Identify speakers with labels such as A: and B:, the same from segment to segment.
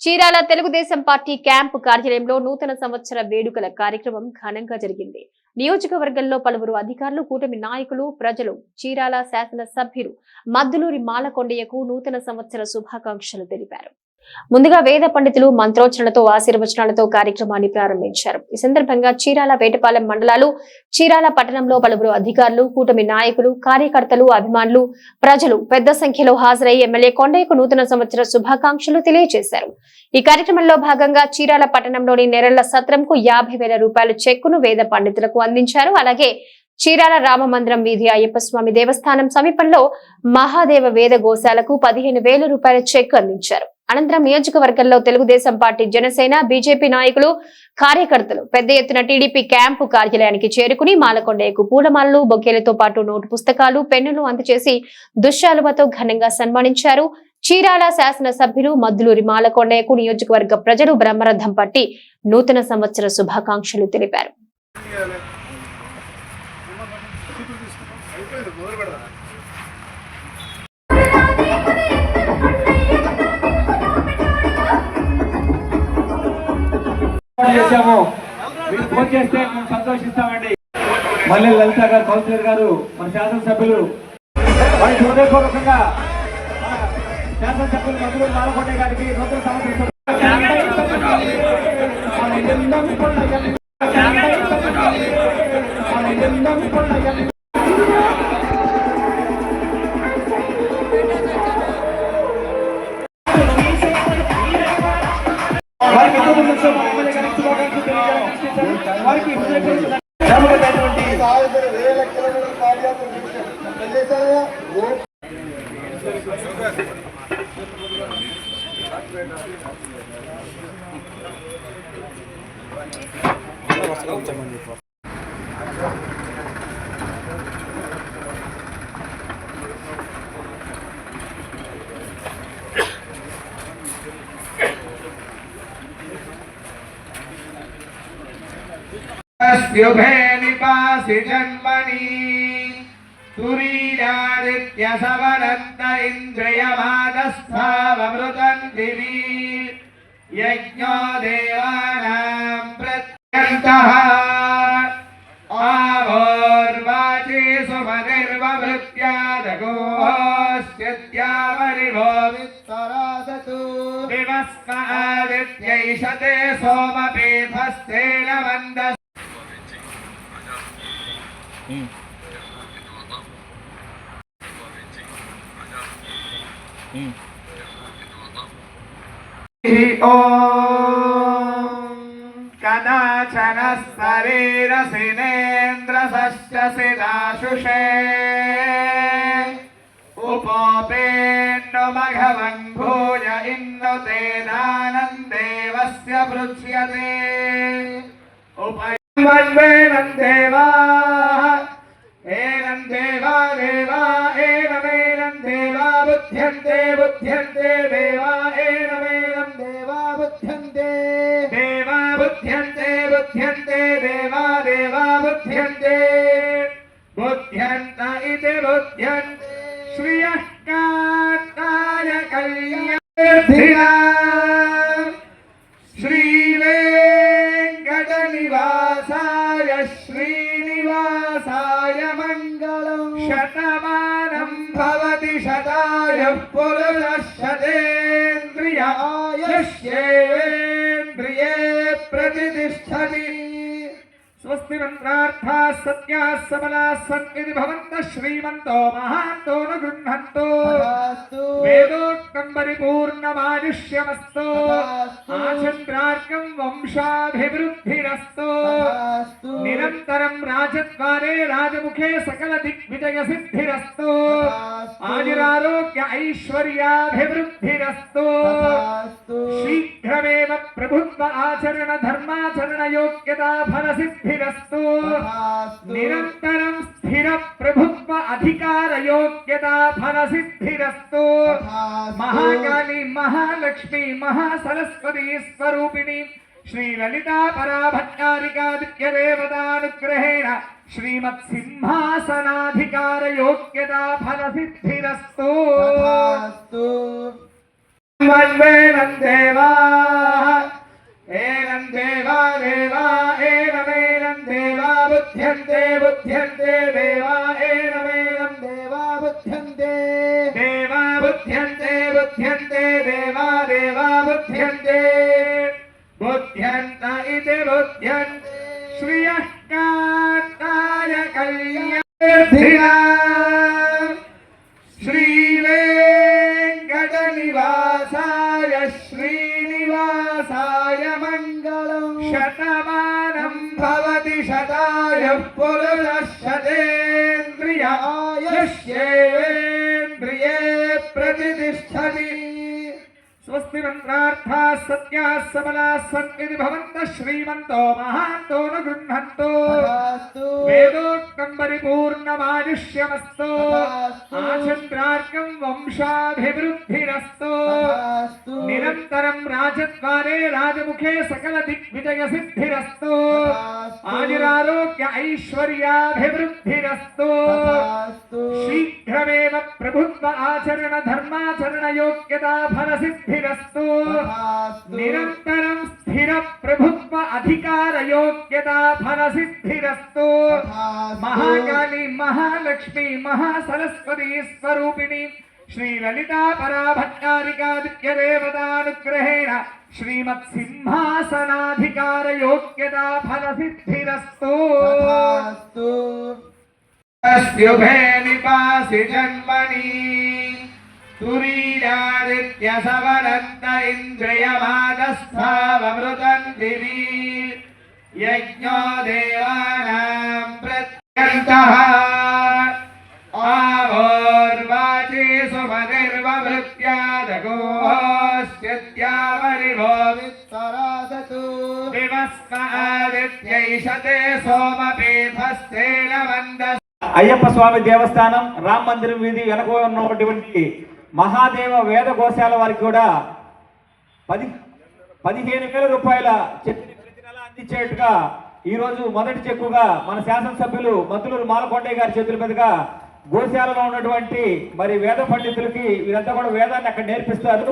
A: Chirala Telugu Desam party camp కార్యాలయంలో నూతన సంవత్సర వేడుకల కార్యక్రమం ఘనంగా జరిగింది. నియోజకవర్గంలో పలువురు అధికారులు, కూటమి నాయకులు, ప్రజలు, చీరాల శాసన సభ్యులు మద్దులూరి మాలకొండయ్యకు నూతన సంవత్సర శుభాకాంక్షలు తెలిపారు. ముందుగా వేద పండితులు మంత్రోచ్చరణలతో ఆశీర్వచనాలతో కార్యక్రమాన్ని ప్రారంభించారు. ఈ సందర్భంగా చీరాల వేటపాలెం మండలాలు, చీరాల పట్టణంలో పలువురు అధికారులు, కూటమి నాయకులు, కార్యకర్తలు, అభిమానులు, ప్రజలు పెద్ద సంఖ్యలో హాజరై ఎమ్మెల్యే కొండయ్యకు నూతన సంవత్సర శుభాకాంక్షలు తెలియజేశారు. ఈ కార్యక్రమంలో భాగంగా చీరాల పట్టణంలోని నెరళ్ల సత్రంకు 50,000 రూపాయల చెక్కును వేద పండితులకు అందించారు. అలాగే చీరాల రామమందిరం వీధి అయ్యప్ప స్వామి దేవస్థానం సమీపంలో మహాదేవ వేద గోశాలకు 15,000 రూపాయల చెక్ అందించారు. అనంతరం నియోజకవర్గంలో తెలుగుదేశం పార్టీ, జనసేన, బీజేపీ నాయకులు, కార్యకర్తలు పెద్ద ఎత్తున టీడీపీ క్యాంపు కార్యాలయానికి చేరుకుని మాలకొండయ్యకు పూలమాలలు, బొకేలతో పాటు నోటు పుస్తకాలు, పెన్నులు అందజేసి దుశ్శాలువతో ఘనంగా సన్మానించారు. చీరాల శాసన సభ్యులు మద్దులూరి మాలకొండయ్యకు నియోజకవర్గ ప్రజలు బ్రహ్మరథం పట్టి నూతన సంవత్సర శుభాకాంక్షలు తెలిపారు.
B: మీరు ఫోన్ చేస్తే మేము సంతోషిస్తామండి. మళ్ళీ లలిత గారు, కౌన్సిలర్ గారు, మన శాసనసభ్యులు వారికి హృదయపూర్వకంగా శాసనసభ్యులు మధురూరి మాలకొండయ్య గారికి నూతన సంవత్సరం
C: शुभे निपासि जन्मनि तुरीयादित्य सवनन्त इन्द्रियमादस्थावमृतं दिवि यज्ञो देवानां प्रत्यन्तः आवोर्वाचि सुमनिर्ववृत्यादगोऽस्यत्यावरिवो वित्तरादतु विमस्म आदित्यैषते सोमपीठस्तेन मन्दः कदाचन शरीरसिनेन्द्रसश्चिदाशुषे उपोपेन्नुमघवङ्भूय इन्नु तेनानन्देवस्य पृच्छ्यते उपैवन्वेनं देवाः एनं देवा देवा एनमेनं देवा बुध्यन्ते बुध्यन्ते देवा एनमेनं देवा बुध्यन्ते देवा बुध्यन्ते बुध्यन्ते देवा देवा बुध्यन्ते बुध्यन्त इति बुध्यन्ते श्रियः कान्ताय कल्याणेर्धिना श्रीवेङ्कटनिवासाय श्रीनिवासाय मङ्गलम् शतमानं भवति शताय पुरुषः शतेन्द्रिय आयुष्येवेन्द्रिये प्रतिष्ठति स्वस्ति मंत्रार्थाः सत्याः सबलाः सन्निधि भवन्तः श्रीमन्तो महान्तो न गृह्णन्तु वेदोक्तं परिपूर्णमायुष्यमस्तु आचन्द्रार्कं वंशाभिवृद्धिरस्तु निरन्तरं राजद्वारे राजमुखे सकल दिग्विजयसिद्धिरस्तु आयुरारोग्य ऐश्वर्याभिवृद्धिरस्तु शीघ्रमेव प्रभुत्व आचरण धर्माचरण योग्यता फलसिद्धिरस्तु निरन्तरं स्थिर प्रभुत्व अधिकार योग्यता फलसिद्धिरस्तु महाकाली महालक्ष्मी महासरस्वती स्वरूपिणी श्री ललिता पराभट्टारिका विद्यदेवतानुग्रहेण श्रीमत्सिंहासनाधिकार योग्यता फलसिद्धिरस्तु वन्वेनं देवा ते बुद्ध्यन् श्रियः कान्ताय कल्याणं श्रीवेङ्कटनिवासाय श्रीनिवासाय मङ्गलम् शतमानं भवति शताय पुरुषः शतेन्द्रियाय यस्येन्द्रिये प्रतिष्ठति स्वस्ति मंत्रार्थाः सत्याः सबलाः सन्ति भवन्तः श्रीमन्तो महान्तो न गृह्णन्तु वेदोक्तं परिपूर्णमायुष्यमस्तु आचन्द्रार्कं वंशाभिवृद्धिरस्तु निरन्तरं राजद्वारे राजमुखे सकल दिग्विजयसिद्धिरस्तु आयुरारोग्य ऐश्वर्याभिवृद्धिरस्तु शीघ्रमेव प्रभुत्व आचरण धर्माचरण योग्यता फलसिद्धिरस्तु निरन्तरं स्थिर प्रभुत्व अधिकार योग्यता फलसिद्धिरस्तु महाकाली महालक्ष्मी महासरस्वती स्वरूपिणी श्री ललिता पराभट्टारिकादित्य देवतानुग्रहेण श्रीमत्सिंहासनाधिकार योग्यता फलसिद्धिरस्तु अस्युभे निपासि जन्मनि तुरीयादित्य सवनन्त इन्द्रियमादस्थावमृतं दिवि यज्ञो देवानां प्रत्यन्तः आवोर्वाचि सुमतिर्वभृत्यादगोऽस्यत्यावरिवो वित्तरासतु विवस्मादित्यैषते सोमपीठस्तेन मन्दस्
B: అయ్యప్ప స్వామి దేవస్థానం రామ మందిరం వీధి వెనక ఉన్నటువంటి మహాదేవ వేద గోశాల వారికి కూడా 15,000 రూపాయల చెక్కుని ప్రతి నెల అందించేట్టుగా ఈ రోజు మొదటి చెక్కుగా మన శాసనసభ్యులు మద్దులూరు మాలకొండయ్య గారి చేతుల మీదుగా గోశాలలో ఉన్నటువంటి మరి వేద పండితులకి వీరంతా కూడా వేదాన్ని అక్కడ నేర్పిస్తారు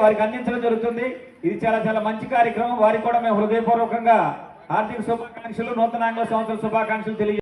B: వారికి అందించడం జరుగుతుంది. ఇది చాలా మంచి కార్యక్రమం. వారికి కూడా మేము హృదయపూర్వకంగా ఆర్థిక శుభాకాంక్షలు నూతన ఆంగ్ల సంవత్సర శుభాకాంక్షలు తెలియ